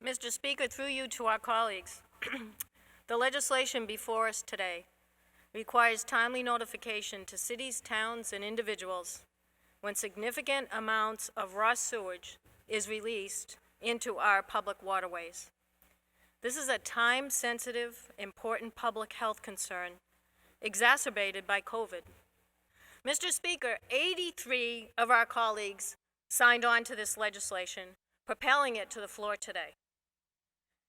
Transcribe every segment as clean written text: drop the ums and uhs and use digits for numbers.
Mr. Speaker, through you to our colleagues, the legislation before us today requires timely notification to cities, towns, and individuals when significant amounts of raw sewage is released into our public waterways. This is a time-sensitive, important public health concern exacerbated by COVID. Mr. Speaker, 83 of our colleagues signed on to this legislation, propelling it to the floor today.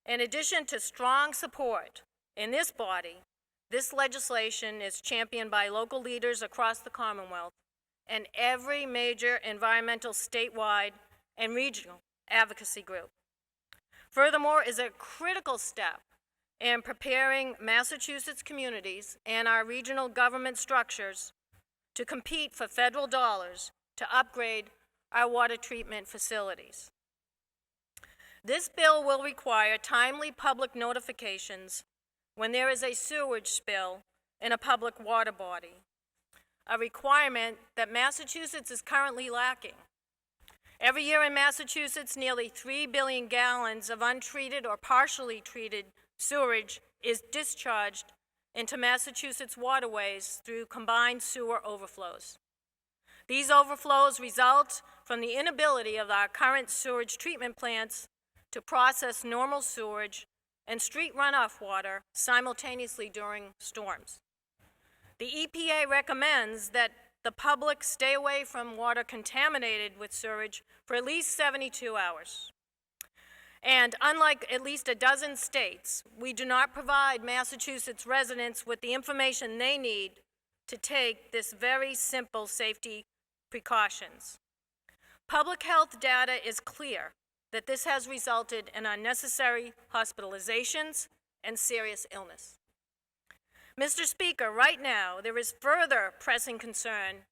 In addition to strong support in this body, this legislation is championed by local leaders across the Commonwealth and every major environmental statewide and regional advocacy group. Furthermore, is a critical step in preparing Massachusetts communities and our regional government structures to compete for federal dollars to upgrade our water treatment facilities. This bill will require timely public notifications when there is a sewage spill in a public water body, a requirement that Massachusetts is currently lacking. Every year in Massachusetts, nearly 3 billion gallons of untreated or partially treated sewage is discharged into Massachusetts waterways through combined sewer overflows. These overflows result from the inability of our current sewage treatment plants to process normal sewage and street runoff water simultaneously during storms. The EPA recommends that the public stay away from water contaminated with sewage for at least 72 hours. And unlike at least a dozen states, we do not provide Massachusetts residents with the information they need to take this very simple safety precautions. Public health data is clear that this has resulted in unnecessary hospitalizations and serious illness. Mr. Speaker, right now there is further pressing concern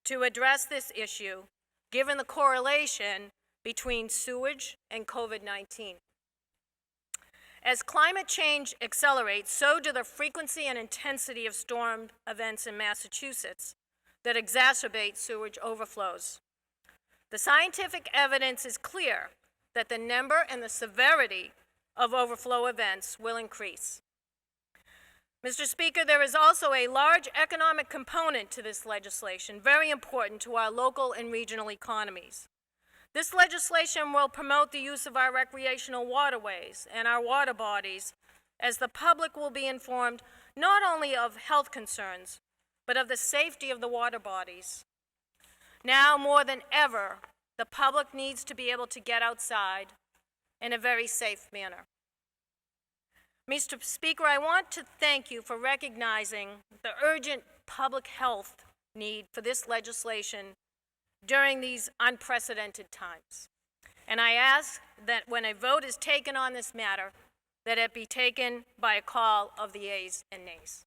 to address this issue given the correlation between sewage and COVID-19. As climate change accelerates, so do the frequency and intensity of storm events in Massachusetts that exacerbate sewage overflows. The scientific evidence is clear that the number and the severity of overflow events will increase. Mr. Speaker, there is also a large economic component to this legislation, very important to our local and regional economies. This legislation will promote the use of our recreational waterways and our water bodies, as the public will be informed not only of health concerns, but of the safety of the water bodies. Now more than ever, the public needs to be able to get outside in a very safe manner. Mr. Speaker, I want to thank you for recognizing the urgent public health need for this legislation during these unprecedented times. And I ask that when a vote is taken on this matter, that it be taken by a call of the ayes and nays.